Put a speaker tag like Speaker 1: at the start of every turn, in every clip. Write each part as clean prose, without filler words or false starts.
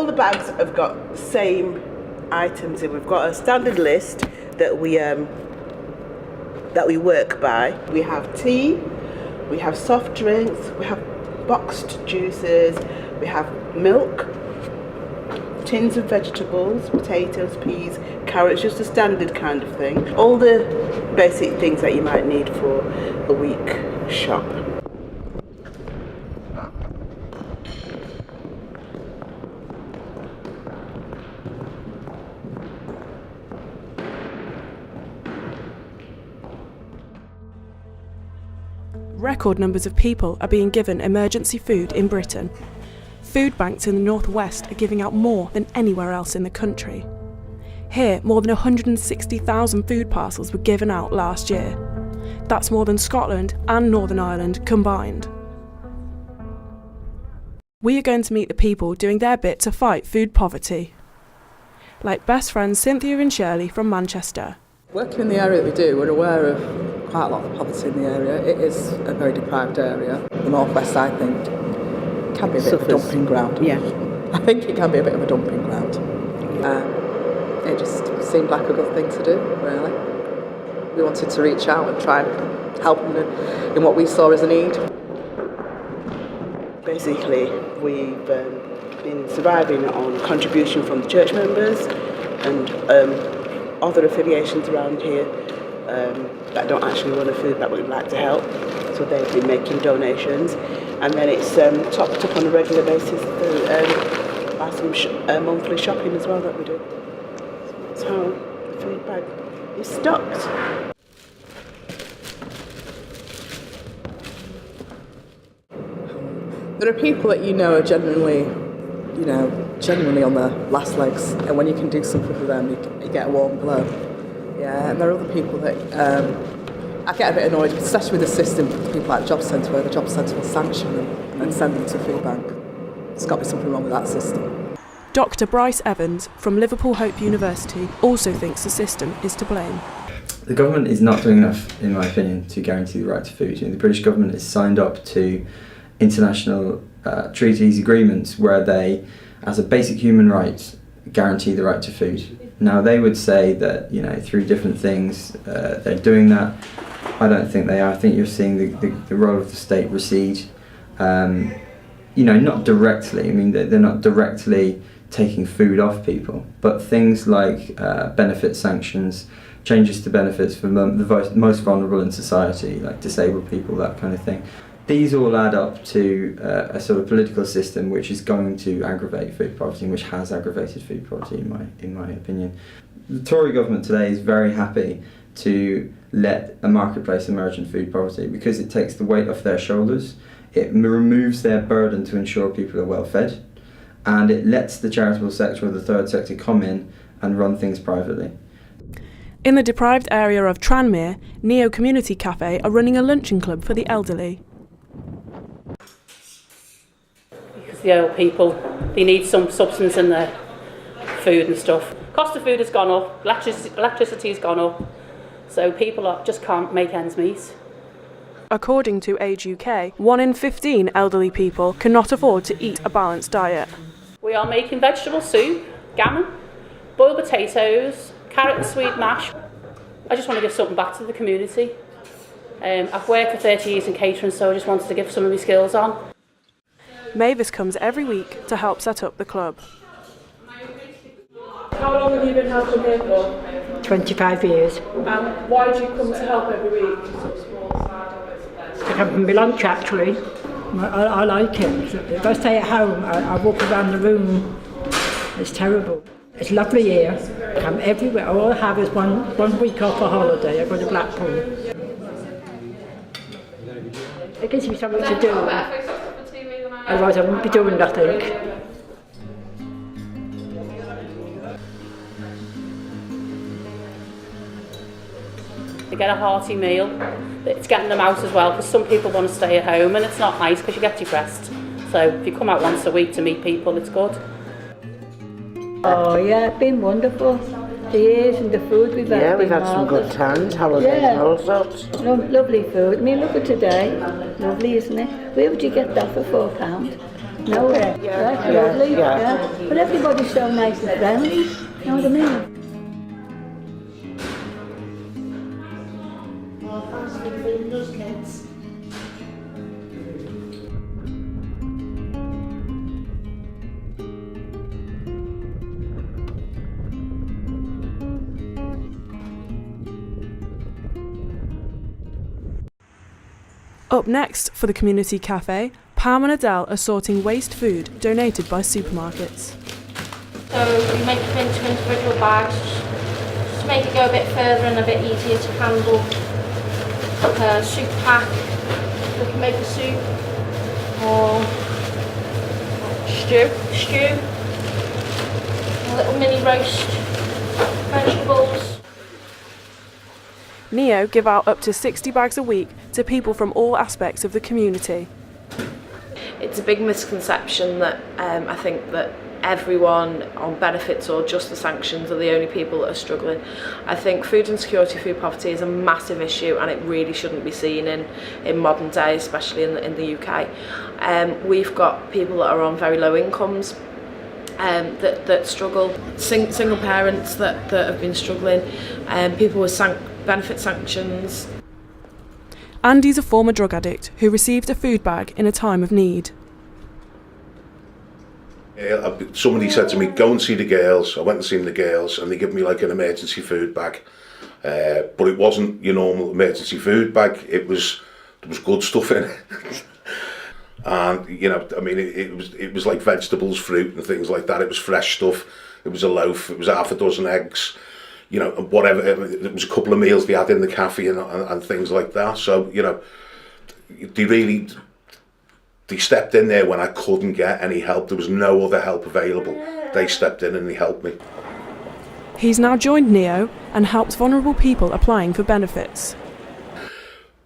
Speaker 1: all the bags have got the same items in. We've got a standard list that we work by. We have tea, we have soft drinks, we have boxed juices, we have milk, tins of vegetables, potatoes, peas, carrots, just a standard kind of thing. All the basic things that you might need for a week shop.
Speaker 2: Record numbers of people are being given emergency food in Britain. Food banks in the northwest are giving out more than anywhere else in the country. Here, more than 160,000 food parcels were given out last year. That's more than Scotland and Northern Ireland combined. We are going to meet the people doing their bit to fight food poverty. Like best friends Cynthia and Shirley from Manchester.
Speaker 3: Working in the area that we do, we're aware of quite a lot of poverty in the area. It is a very deprived area. The northwest, I think, can be a bit of a dumping ground.
Speaker 1: Yeah.
Speaker 3: I think it can be a bit of a dumping ground. It just seemed like a good thing to do, really. We wanted to reach out and try and help them in what we saw as a need.
Speaker 1: Basically, we've been surviving on contribution from the church members and other affiliations around here that don't actually run a food that we'd like to help. So they've been making donations, and then it's topped up on a regular basis by some monthly shopping as well that we do. That's how the food bag is stocked.
Speaker 3: There are people that are genuinely on their last legs, and when you can do something for them, you get a warm glow. Yeah, and there are other people that I get a bit annoyed, especially with the system, people like Job Centre, where the Job Centre will sanction them and send them to a food bank. There's got to be something wrong with that system.
Speaker 2: Dr. Bryce Evans from Liverpool Hope University also thinks the system is to blame.
Speaker 4: The government is not doing enough, in my opinion, to guarantee the right to food. The British government has signed up to international treaties, agreements, where they, as a basic human right, guarantee the right to food. Now, they would say that, through different things, they're doing that. I don't think they are. I think you're seeing the role of the state recede. Not directly. They're not directly taking food off people, but things like benefit sanctions, changes to benefits for the most vulnerable in society, like disabled people, that kind of thing. These all add up to a sort of political system which is going to aggravate food poverty, and which has aggravated food poverty, in my opinion. The Tory government today is very happy to let a marketplace emerge in food poverty because it takes the weight off their shoulders, it removes their burden to ensure people are well fed, and it lets the charitable sector or the third sector come in and run things privately.
Speaker 2: In the deprived area of Tranmere, Neo Community Cafe are running a luncheon club for the elderly.
Speaker 5: Because the old people, they need some substance in their food and stuff. Cost of food has gone up, electricity has gone up, so people just can't make ends meet.
Speaker 2: According to Age UK, 1 in 15 elderly people cannot afford to eat a balanced diet.
Speaker 5: We are making vegetable soup, gammon, boiled potatoes, carrot and sweet mash. I just want to give something back to the community. I've worked for 30 years in catering, so I just wanted to give some of my skills on.
Speaker 2: Mavis comes every week to help set up the club.
Speaker 6: How long have you been helping here for?
Speaker 7: 25 years.
Speaker 6: Why do you come to help every week?
Speaker 7: I come from my lunch actually. I like it. If I stay at home, I walk around the room. It's terrible. It's lovely here. I come everywhere. All I have is one week off a holiday. I go to Blackpool. It gives me something to do. Otherwise I wouldn't be doing nothing.
Speaker 5: They get a hearty meal. It's getting them out as well, because some people want to stay at home and it's not nice because you get depressed. So if you come out once a week to meet people, it's good.
Speaker 7: Oh yeah, it's been wonderful. The years and the food we've had.
Speaker 8: Yeah, we've had some good times, holidays and all sorts.
Speaker 7: Lovely food. I mean, look at today. Lovely, isn't it? Where would you get that for £4? nowhere.
Speaker 8: Yeah,
Speaker 7: That's
Speaker 8: yeah,
Speaker 7: lovely.
Speaker 8: yeah.
Speaker 7: But everybody's so nice and friendly. You know what I mean?
Speaker 2: Up next for the community cafe, Pam and Adele are sorting waste food donated by supermarkets.
Speaker 9: So we make them into individual bags, just to make it go a bit further and a bit easier to handle. Like a soup pack, we can make a soup, or stew, a little mini roast, vegetables.
Speaker 2: Neo give out up to 60 bags a week to people from all aspects of the community.
Speaker 10: It's a big misconception that I think that everyone on benefits or just the sanctions are the only people that are struggling. I think food insecurity, food poverty is a massive issue, and it really shouldn't be seen in modern day, especially in the UK. We've got people that are on very low incomes that struggle, single parents that have been struggling, people with benefit sanctions.
Speaker 2: Andy's a former drug addict who received a food bag in a time of need.
Speaker 11: Somebody said to me, go and see the girls. I went and seen the girls, and they give me like an emergency food bag, but it wasn't your normal emergency food bag. There was good stuff in it. And you know, I mean, it was like vegetables, fruit and things like that. It was fresh stuff. It was a loaf, it was half a dozen eggs, you know, whatever. It was a couple of meals they had in the cafe and things like that. So, you know, they stepped in there when I couldn't get any help. There was no other help available. They stepped in and they helped me.
Speaker 2: He's now joined Neo and helps vulnerable people applying for benefits.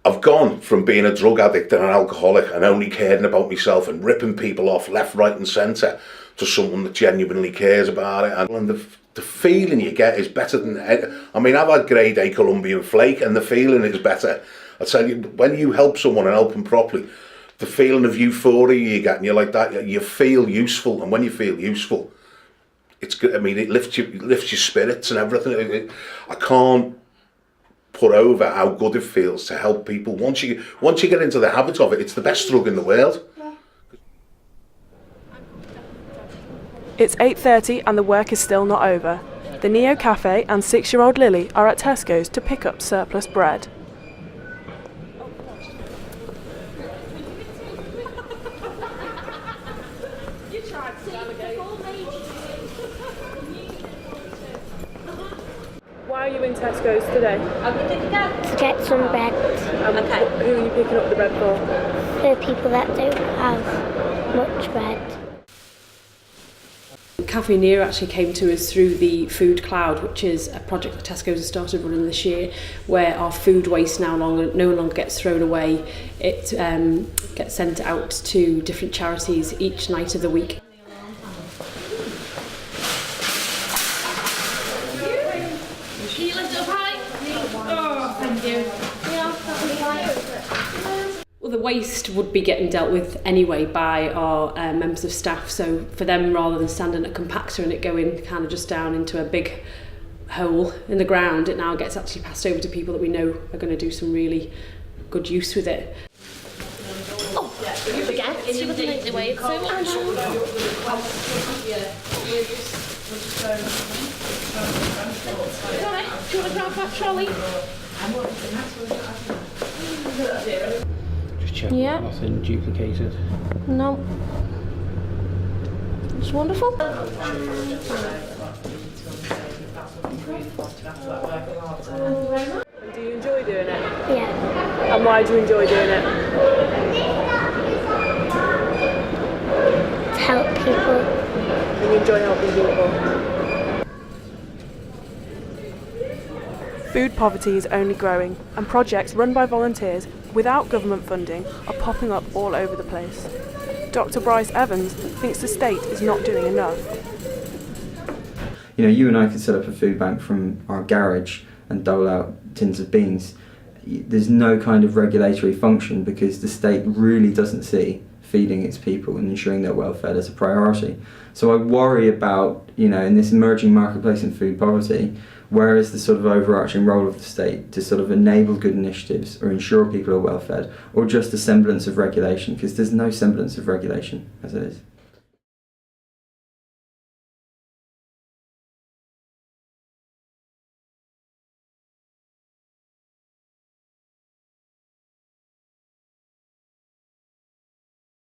Speaker 11: I've gone from being a drug addict and an alcoholic and only caring about myself and ripping people off left, right and centre to someone that genuinely cares about it. And the feeling you get is better than... I mean, I've had grade A Colombian flake and the feeling is better. I tell you, when you help someone and help them properly, the feeling of euphoria you get, and you're like that, you feel useful. And when you feel useful, it's good. I mean, it lifts your spirits and everything. I can't put over how good it feels to help people. Once you get into the habit of it, it's the best drug in the world.
Speaker 2: It's 8:30 and the work is still not over. The Neo Cafe and 6-year-old Lily are at Tesco's to pick up surplus bread. Why are you in Tesco's today?
Speaker 12: To get some bread.
Speaker 2: Okay. Who are you picking up the bread for?
Speaker 12: For people that don't have much bread.
Speaker 13: Cafe Neo actually came to us through the Food Cloud, which is a project that Tesco's has started running this year, where our food waste no longer gets thrown away. It gets sent out to different charities each night of the week. Well, the waste would be getting dealt with anyway by our members of staff, so for them, rather than standing at a compactor and it going kind of just down into a big hole in the ground, it now gets actually passed over to people that we know are going to do some really good use with it.
Speaker 9: Oh, you forget, you wouldn't make the way, so much. It's alright, do you want to grab that trolley?
Speaker 14: Just check
Speaker 9: Yeah.
Speaker 14: nothing duplicated.
Speaker 9: No. It's wonderful.
Speaker 2: Do you enjoy doing it?
Speaker 12: Yeah.
Speaker 2: And why do you enjoy doing it?
Speaker 12: To help people.
Speaker 2: And you enjoy helping people? Food poverty is only growing, and projects run by volunteers without government funding are popping up all over the place. Dr. Bryce Evans thinks the state is not doing enough.
Speaker 4: You know, you and I could set up a food bank from our garage and dole out tins of beans. There's no kind of regulatory function because the state really doesn't see feeding its people and ensuring their welfare as a priority. So I worry about, you know, in this emerging marketplace in food poverty, where is the sort of overarching role of the state to sort of enable good initiatives or ensure people are well fed, or just a semblance of regulation, because there's no semblance of regulation as it is.